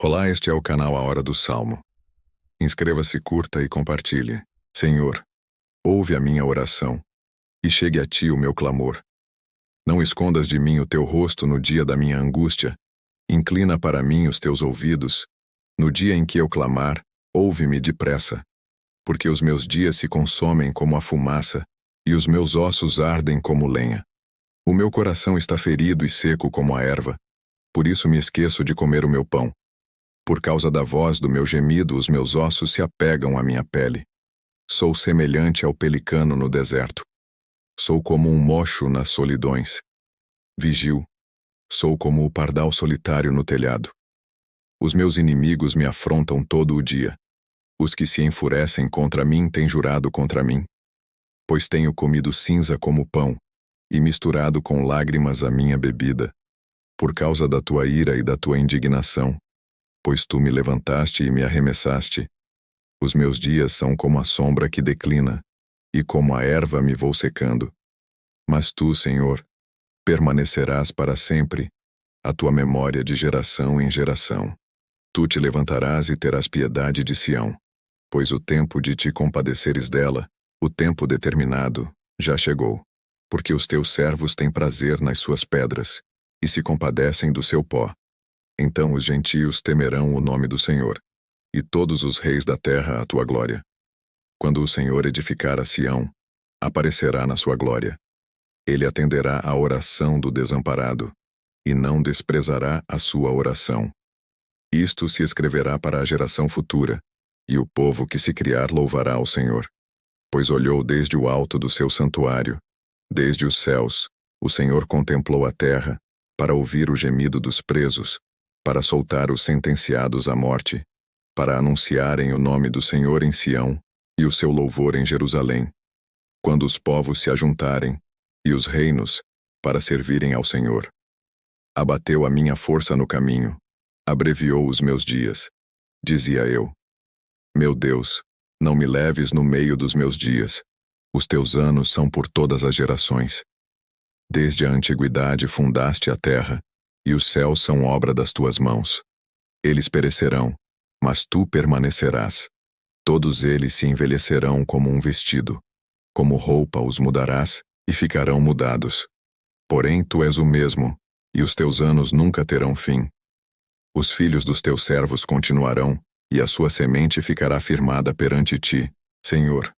Olá, este é o canal A Hora do Salmo. Inscreva-se, curta e compartilhe. Senhor, ouve a minha oração e chegue a ti o meu clamor. Não escondas de mim o teu rosto no dia da minha angústia. Inclina para mim os teus ouvidos. No dia em que eu clamar, ouve-me depressa. Porque os meus dias se consomem como a fumaça e os meus ossos ardem como lenha. O meu coração está ferido e seco como a erva. Por isso me esqueço de comer o meu pão. Por causa da voz do meu gemido, os meus ossos se apegam à minha pele. Sou semelhante ao pelicano no deserto. Sou como um mocho nas solidões. Vigio. Sou como o pardal solitário no telhado. Os meus inimigos me afrontam todo o dia. Os que se enfurecem contra mim têm jurado contra mim. Pois tenho comido cinza como pão, e misturado com lágrimas a minha bebida. Por causa da tua ira e da tua indignação. Pois tu me levantaste e me arremessaste. Os meus dias são como a sombra que declina, e como a erva me vou secando. Mas tu, Senhor, permanecerás para sempre, a tua memória de geração em geração. Tu te levantarás e terás piedade de Sião, pois o tempo de te compadeceres dela, o tempo determinado, já chegou. Porque os teus servos têm prazer nas suas pedras, e se compadecem do seu pó. Então os gentios temerão o nome do Senhor, e todos os reis da terra a tua glória. Quando o Senhor edificar a Sião, aparecerá na sua glória. Ele atenderá à oração do desamparado, e não desprezará a sua oração. Isto se escreverá para a geração futura, e o povo que se criar louvará ao Senhor. Pois olhou desde o alto do seu santuário, desde os céus, o Senhor contemplou a terra, para ouvir o gemido dos presos, para soltar os sentenciados à morte, para anunciarem o nome do Senhor em Sião e o seu louvor em Jerusalém, quando os povos se ajuntarem, e os reinos, para servirem ao Senhor. Abateu a minha força no caminho, abreviou os meus dias. Dizia eu: Meu Deus, não me leves no meio dos meus dias, os teus anos são por todas as gerações. Desde a antiguidade fundaste a terra, e os céus são obra das tuas mãos. Eles perecerão, mas tu permanecerás. Todos eles se envelhecerão como um vestido. Como roupa os mudarás, e ficarão mudados. Porém tu és o mesmo, e os teus anos nunca terão fim. Os filhos dos teus servos continuarão, e a sua semente ficará firmada perante ti. Senhor,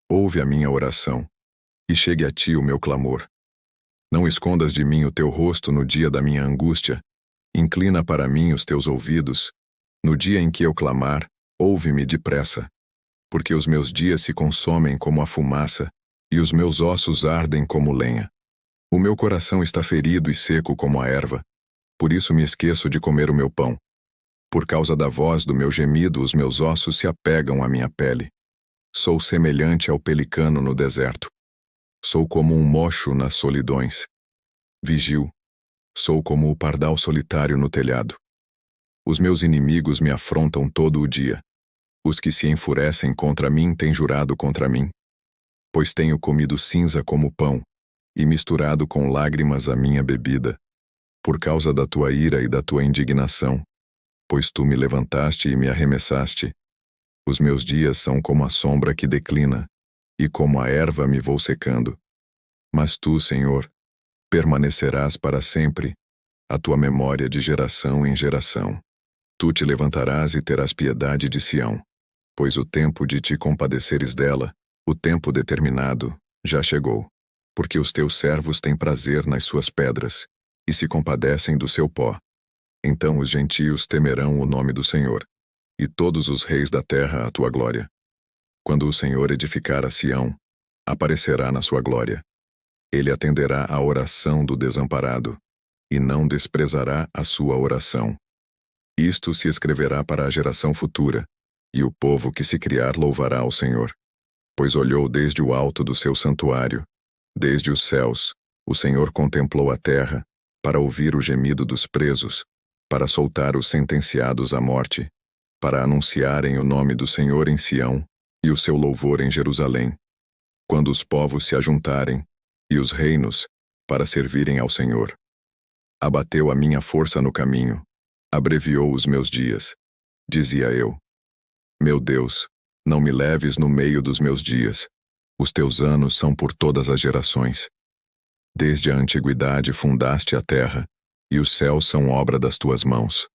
ouve a minha oração, e chegue a ti o meu clamor. Não escondas de mim o teu rosto no dia da minha angústia. Inclina para mim os teus ouvidos. No dia em que eu clamar, ouve-me depressa. Porque os meus dias se consomem como a fumaça, e os meus ossos ardem como lenha. O meu coração está ferido e seco como a erva. Por isso me esqueço de comer o meu pão. Por causa da voz do meu gemido, os meus ossos se apegam à minha pele. Sou semelhante ao pelicano no deserto. Sou como um mocho nas solidões. Vigio. Sou como o pardal solitário no telhado. Os meus inimigos me afrontam todo o dia. Os que se enfurecem contra mim têm jurado contra mim. Pois tenho comido cinza como pão, e misturado com lágrimas a minha bebida. Por causa da tua ira e da tua indignação. Pois tu me levantaste e me arremessaste. Os meus dias são como a sombra que declina, e como a erva me vou secando. Mas tu, Senhor, permanecerás para sempre, a tua memória de geração em geração. Tu te levantarás e terás piedade de Sião, pois o tempo de te compadeceres dela, o tempo determinado, já chegou. Porque os teus servos têm prazer nas suas pedras, e se compadecem do seu pó. Então os gentios temerão o nome do Senhor, e todos os reis da terra a tua glória. Quando o Senhor edificar a Sião, aparecerá na sua glória. Ele atenderá à oração do desamparado, e não desprezará a sua oração. Isto se escreverá para a geração futura, e o povo que se criar louvará ao Senhor. Pois olhou desde o alto do seu santuário, desde os céus, o Senhor contemplou a terra, para ouvir o gemido dos presos, para soltar os sentenciados à morte, para anunciarem o nome do Senhor em Sião, e o seu louvor em Jerusalém. Quando os povos se ajuntarem, e os reinos, para servirem ao Senhor. Abateu a minha força no caminho, abreviou os meus dias. Dizia eu: Meu Deus, não me leves no meio dos meus dias. Os teus anos são por todas as gerações. Desde a antiguidade fundaste a terra, e os céus são obra das tuas mãos.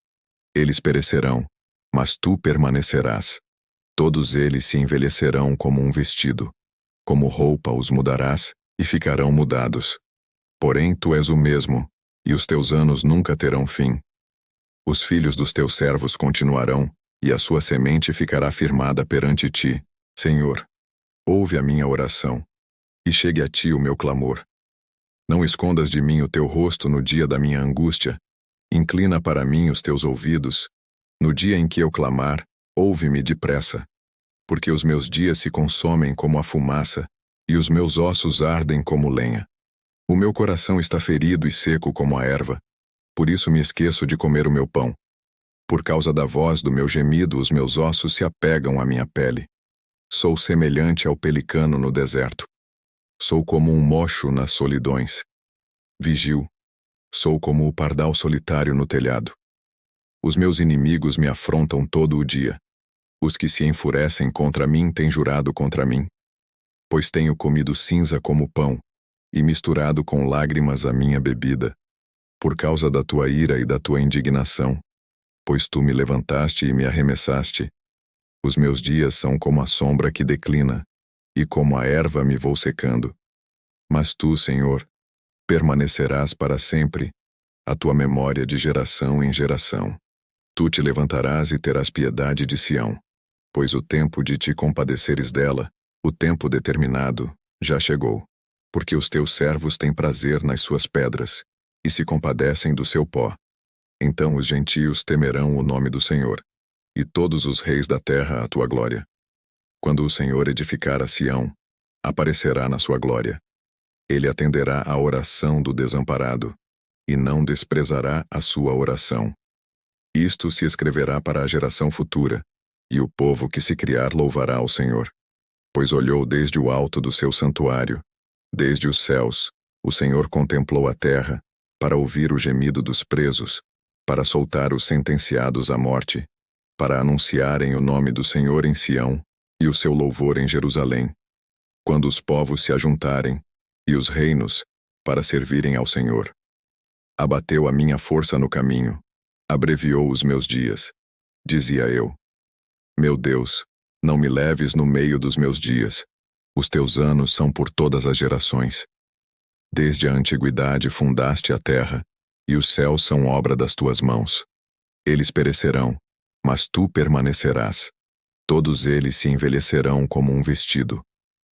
Eles perecerão, mas tu permanecerás. Todos eles se envelhecerão como um vestido. Como roupa os mudarás, e ficarão mudados. Porém tu és o mesmo, e os teus anos nunca terão fim. Os filhos dos teus servos continuarão, e a sua semente ficará firmada perante ti. Senhor, ouve a minha oração, e chegue a ti o meu clamor. Não escondas de mim o teu rosto no dia da minha angústia. Inclina para mim os teus ouvidos. No dia em que eu clamar, ouve-me depressa. Porque os meus dias se consomem como a fumaça, e os meus ossos ardem como lenha. O meu coração está ferido e seco como a erva. Por isso me esqueço de comer o meu pão. Por causa da voz do meu gemido, os meus ossos se apegam à minha pele. Sou semelhante ao pelicano no deserto. Sou como um mocho nas solidões. Vigio. Sou como o pardal solitário no telhado. Os meus inimigos me afrontam todo o dia. Os que se enfurecem contra mim têm jurado contra mim. Pois tenho comido cinza como pão, e misturado com lágrimas a minha bebida. Por causa da tua ira e da tua indignação. Pois tu me levantaste e me arremessaste. Os meus dias são como a sombra que declina, e como a erva me vou secando. Mas tu, Senhor, permanecerás para sempre, a tua memória de geração em geração. Tu te levantarás e terás piedade de Sião, pois o tempo de te compadeceres dela, o tempo determinado, já chegou. Porque os teus servos têm prazer nas suas pedras, e se compadecem do seu pó. Então os gentios temerão o nome do Senhor, e todos os reis da terra a tua glória. Quando o Senhor edificar a Sião, aparecerá na sua glória. Ele atenderá à oração do desamparado, e não desprezará a sua oração. Isto se escreverá para a geração futura, e o povo que se criar louvará ao Senhor. Pois olhou desde o alto do seu santuário, desde os céus, o Senhor contemplou a terra, para ouvir o gemido dos presos, para soltar os sentenciados à morte, para anunciarem o nome do Senhor em Sião, e o seu louvor em Jerusalém. Quando os povos se ajuntarem, e os reinos, para servirem ao Senhor. Abateu a minha força no caminho, abreviou os meus dias. Dizia eu: Meu Deus, não me leves no meio dos meus dias. Os teus anos são por todas as gerações. Desde a antiguidade fundaste a terra, e os céus são obra das tuas mãos. Eles perecerão, mas tu permanecerás. Todos eles se envelhecerão como um vestido.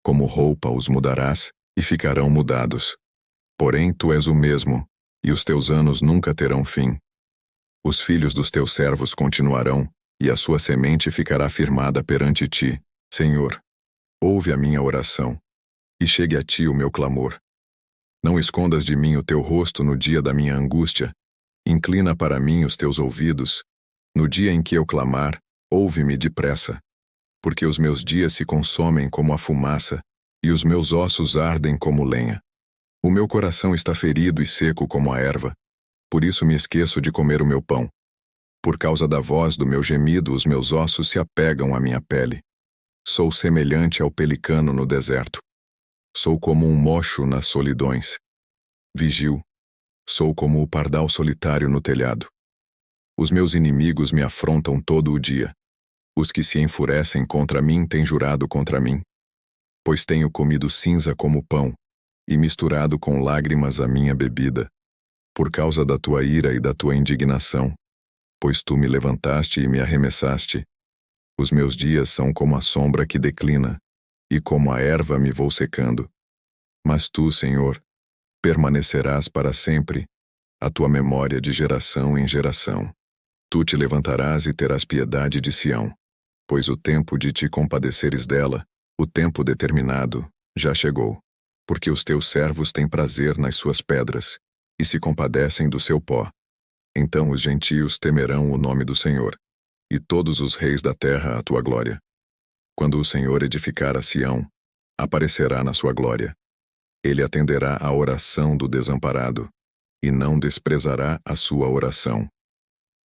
Como roupa os mudarás, e ficarão mudados. Porém tu és o mesmo, e os teus anos nunca terão fim. Os filhos dos teus servos continuarão, e a sua semente ficará firmada perante ti. Senhor, ouve a minha oração, e chegue a ti o meu clamor. Não escondas de mim o teu rosto no dia da minha angústia. Inclina para mim os teus ouvidos. No dia em que eu clamar, ouve-me depressa. Porque os meus dias se consomem como a fumaça, e os meus ossos ardem como lenha. O meu coração está ferido e seco como a erva. Por isso me esqueço de comer o meu pão. Por causa da voz do meu gemido, os meus ossos se apegam à minha pele. Sou semelhante ao pelicano no deserto. Sou como um mocho nas solidões. Vigio. Sou como o pardal solitário no telhado. Os meus inimigos me afrontam todo o dia. Os que se enfurecem contra mim têm jurado contra mim. Pois tenho comido cinza como pão, e misturado com lágrimas a minha bebida. Por causa da tua ira e da tua indignação. Pois tu me levantaste e me arremessaste. Os meus dias são como a sombra que declina, e como a erva me vou secando. Mas tu, Senhor, permanecerás para sempre, a tua memória de geração em geração. Tu te levantarás e terás piedade de Sião, pois o tempo de te compadeceres dela, o tempo determinado, já chegou. Porque os teus servos têm prazer nas suas pedras, e se compadecem do seu pó. Então os gentios temerão o nome do Senhor, e todos os reis da terra a tua glória. Quando o Senhor edificar a Sião, aparecerá na sua glória. Ele atenderá à oração do desamparado, e não desprezará a sua oração.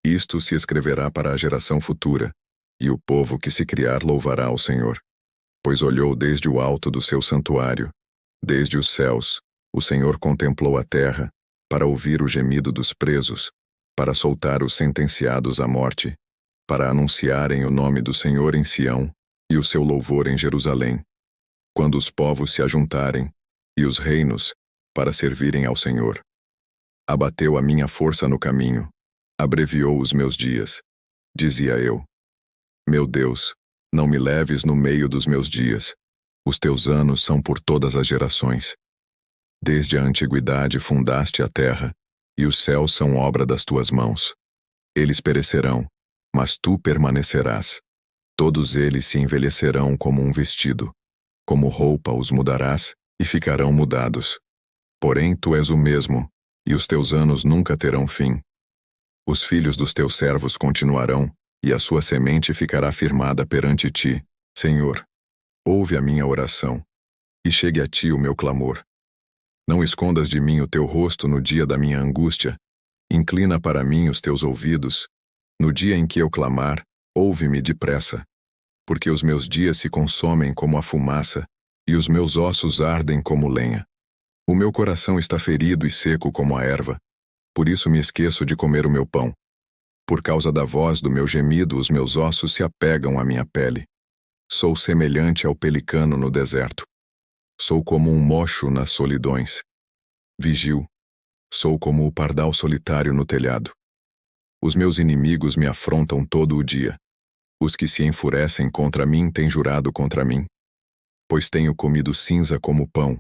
Isto se escreverá para a geração futura, e o povo que se criar louvará ao Senhor. Pois olhou desde o alto do seu santuário, desde os céus, o Senhor contemplou a terra, para ouvir o gemido dos presos, para soltar os sentenciados à morte, para anunciarem o nome do Senhor em Sião, e o seu louvor em Jerusalém. Quando os povos se ajuntarem, e os reinos, para servirem ao Senhor. Abateu a minha força no caminho, abreviou os meus dias. Dizia eu: Meu Deus, não me leves no meio dos meus dias. Os teus anos são por todas as gerações. Desde a antiguidade fundaste a terra, e os céus são obra das tuas mãos. Eles perecerão, mas tu permanecerás. Todos eles se envelhecerão como um vestido. Como roupa os mudarás, e ficarão mudados. Porém tu és o mesmo, e os teus anos nunca terão fim. Os filhos dos teus servos continuarão, e a sua semente ficará firmada perante ti, Senhor. Ouve a minha oração, e chegue a ti o meu clamor. Não escondas de mim o teu rosto no dia da minha angústia. Inclina para mim os teus ouvidos. No dia em que eu clamar, ouve-me depressa. Porque os meus dias se consomem como a fumaça, e os meus ossos ardem como lenha. O meu coração está ferido e seco como a erva. Por isso me esqueço de comer o meu pão. Por causa da voz do meu gemido, os meus ossos se apegam à minha pele. Sou semelhante ao pelicano no deserto. Sou como um mocho nas solidões. Vigio. Sou como o pardal solitário no telhado. Os meus inimigos me afrontam todo o dia. Os que se enfurecem contra mim têm jurado contra mim. Pois tenho comido cinza como pão,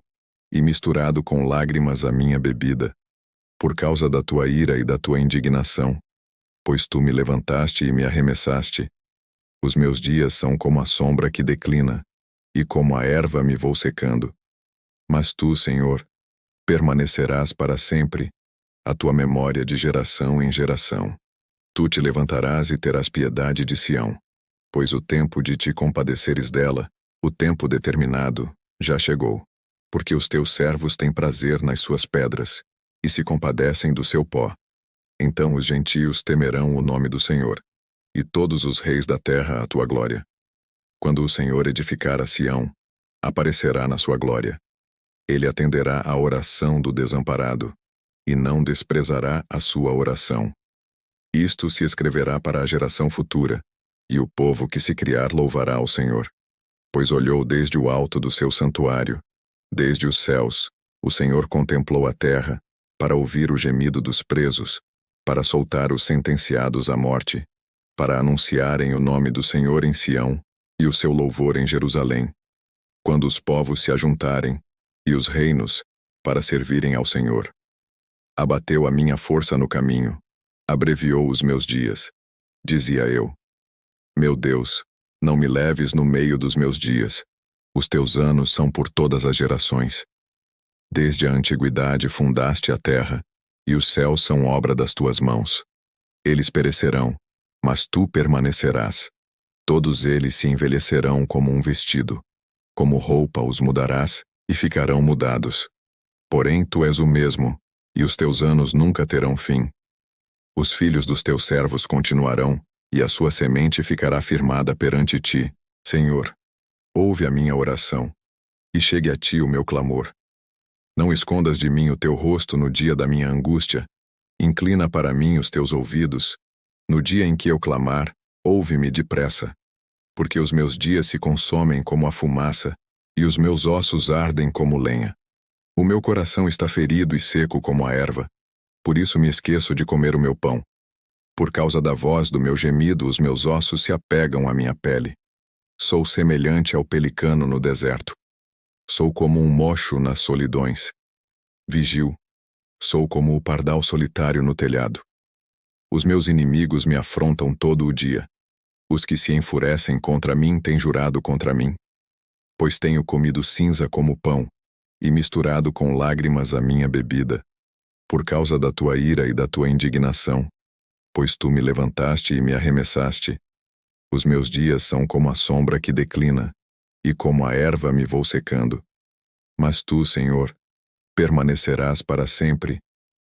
e misturado com lágrimas a minha bebida. Por causa da tua ira e da tua indignação, pois tu me levantaste e me arremessaste. Os meus dias são como a sombra que declina, e como a erva me vou secando. Mas tu, Senhor, permanecerás para sempre, a tua memória de geração em geração. Tu te levantarás e terás piedade de Sião, pois o tempo de te compadeceres dela, o tempo determinado, já chegou. Porque os teus servos têm prazer nas suas pedras, e se compadecem do seu pó. Então os gentios temerão o nome do Senhor, e todos os reis da terra a tua glória. Quando o Senhor edificar a Sião, aparecerá na sua glória. Ele atenderá à oração do desamparado, e não desprezará a sua oração. Isto se escreverá para a geração futura, e o povo que se criar louvará ao Senhor. Pois olhou desde o alto do seu santuário, desde os céus, o Senhor contemplou a terra, para ouvir o gemido dos presos, para soltar os sentenciados à morte, para anunciarem o nome do Senhor em Sião, e o seu louvor em Jerusalém. Quando os povos se ajuntarem, e os reinos, para servirem ao Senhor. Abateu a minha força no caminho, abreviou os meus dias. Dizia eu: Meu Deus, não me leves no meio dos meus dias. Os teus anos são por todas as gerações. Desde a antiguidade fundaste a terra, e os céus são obra das tuas mãos. Eles perecerão, mas tu permanecerás. Todos eles se envelhecerão como um vestido. Como roupa os mudarás, e ficarão mudados. Porém tu és o mesmo, e os teus anos nunca terão fim. Os filhos dos teus servos continuarão, e a sua semente ficará firmada perante ti, Senhor. Ouve a minha oração, e chegue a ti o meu clamor. Não escondas de mim o teu rosto no dia da minha angústia. Inclina para mim os teus ouvidos. No dia em que eu clamar, ouve-me depressa. Porque os meus dias se consomem como a fumaça, e os meus ossos ardem como lenha. O meu coração está ferido e seco como a erva. Por isso me esqueço de comer o meu pão. Por causa da voz do meu gemido, os meus ossos se apegam à minha pele. Sou semelhante ao pelicano no deserto. Sou como um mocho nas solidões. Vigio. Sou como o pardal solitário no telhado. Os meus inimigos me afrontam todo o dia. Os que se enfurecem contra mim têm jurado contra mim. Pois tenho comido cinza como pão, e misturado com lágrimas a minha bebida. Por causa da tua ira e da tua indignação, pois tu me levantaste e me arremessaste. Os meus dias são como a sombra que declina, e como a erva me vou secando. Mas tu, Senhor, permanecerás para sempre,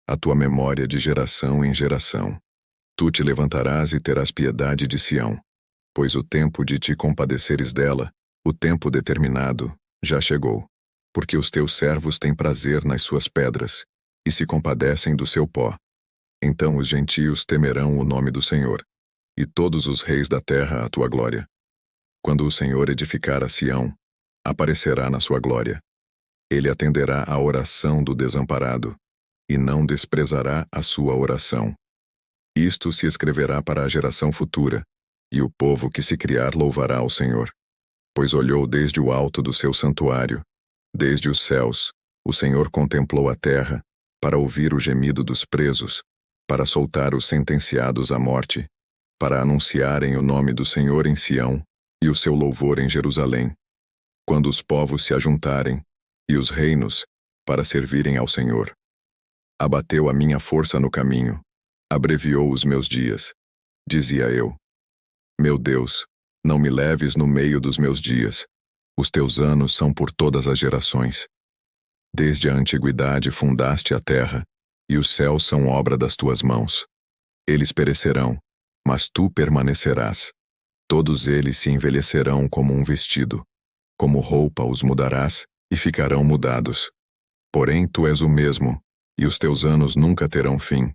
a tua memória de geração em geração. Tu te levantarás e terás piedade de Sião, pois o tempo de te compadeceres dela, o tempo determinado, já chegou. Porque os teus servos têm prazer nas suas pedras, e se compadecem do seu pó. Então os gentios temerão o nome do Senhor, e todos os reis da terra a tua glória. Quando o Senhor edificar a Sião, aparecerá na sua glória. Ele atenderá à oração do desamparado, e não desprezará a sua oração. Isto se escreverá para a geração futura, e o povo que se criar louvará ao Senhor. Pois olhou desde o alto do seu santuário, desde os céus, o Senhor contemplou a terra, para ouvir o gemido dos presos, para soltar os sentenciados à morte, para anunciarem o nome do Senhor em Sião, e o seu louvor em Jerusalém. Quando os povos se ajuntarem, e os reinos, para servirem ao Senhor. Abateu a minha força no caminho, abreviou os meus dias. Dizia eu: Meu Deus, não me leves no meio dos meus dias. Os teus anos são por todas as gerações. Desde a antiguidade fundaste a terra, e os céus são obra das tuas mãos. Eles perecerão, mas tu permanecerás. Todos eles se envelhecerão como um vestido. Como roupa os mudarás, e ficarão mudados. Porém tu és o mesmo, e os teus anos nunca terão fim.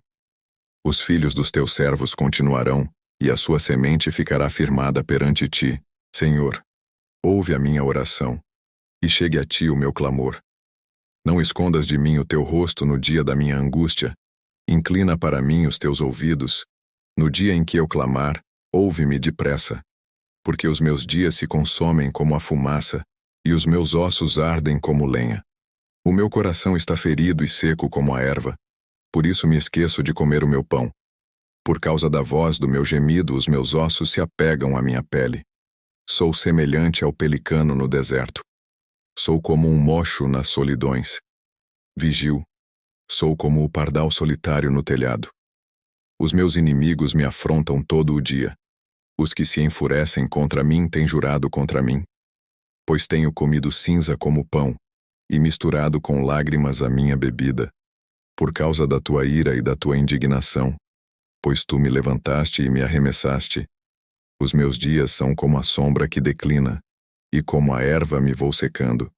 Os filhos dos teus servos continuarão, e a sua semente ficará firmada perante ti, Senhor. Ouve a minha oração, e chegue a ti o meu clamor. Não escondas de mim o teu rosto no dia da minha angústia. Inclina para mim os teus ouvidos. No dia em que eu clamar, ouve-me depressa. Porque os meus dias se consomem como a fumaça, e os meus ossos ardem como lenha. O meu coração está ferido e seco como a erva, por isso me esqueço de comer o meu pão. Por causa da voz do meu gemido, os meus ossos se apegam à minha pele. Sou semelhante ao pelicano no deserto. Sou como um mocho nas solidões. Vigio. Sou como o pardal solitário no telhado. Os meus inimigos me afrontam todo o dia. Os que se enfurecem contra mim têm jurado contra mim. Pois tenho comido cinza como pão, e misturado com lágrimas a minha bebida, por causa da tua ira e da tua indignação, pois tu me levantaste e me arremessaste. Os meus dias são como a sombra que declina, e como a erva me vou secando.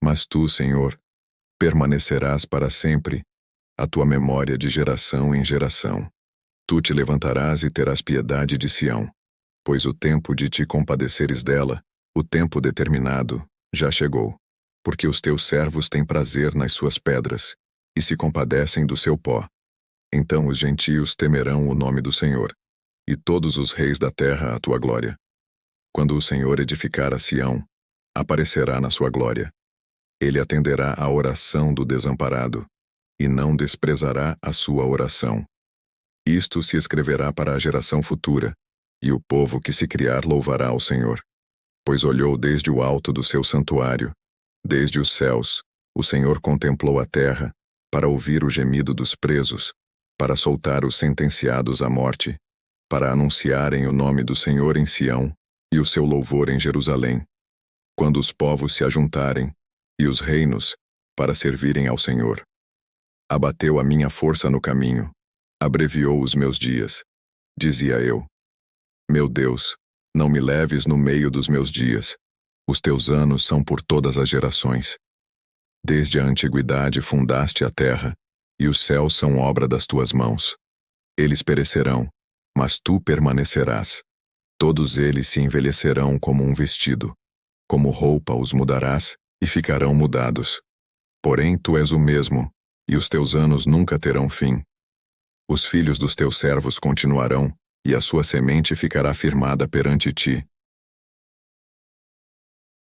Mas tu, Senhor, permanecerás para sempre, a tua memória de geração em geração. Tu te levantarás e terás piedade de Sião, pois o tempo de te compadeceres dela, o tempo determinado, já chegou. Porque os teus servos têm prazer nas suas pedras, e se compadecem do seu pó. Então os gentios temerão o nome do Senhor, e todos os reis da terra a tua glória. Quando o Senhor edificar a Sião, aparecerá na sua glória. Ele atenderá à oração do desamparado, e não desprezará a sua oração. Isto se escreverá para a geração futura, e o povo que se criar louvará ao Senhor. Pois olhou desde o alto do seu santuário, desde os céus, o Senhor contemplou a terra, para ouvir o gemido dos presos, para soltar os sentenciados à morte, para anunciarem o nome do Senhor em Sião, e o seu louvor em Jerusalém. Quando os povos se ajuntarem, e os reinos, para servirem ao Senhor. Abateu a minha força no caminho, abreviou os meus dias. Dizia eu: Meu Deus, não me leves no meio dos meus dias. Os teus anos são por todas as gerações. Desde a antiguidade fundaste a terra, e os céus são obra das tuas mãos. Eles perecerão, mas tu permanecerás. Todos eles se envelhecerão como um vestido. Como roupa os mudarás, e ficarão mudados. Porém tu és o mesmo, e os teus anos nunca terão fim. Os filhos dos teus servos continuarão, e a sua semente ficará firmada perante ti,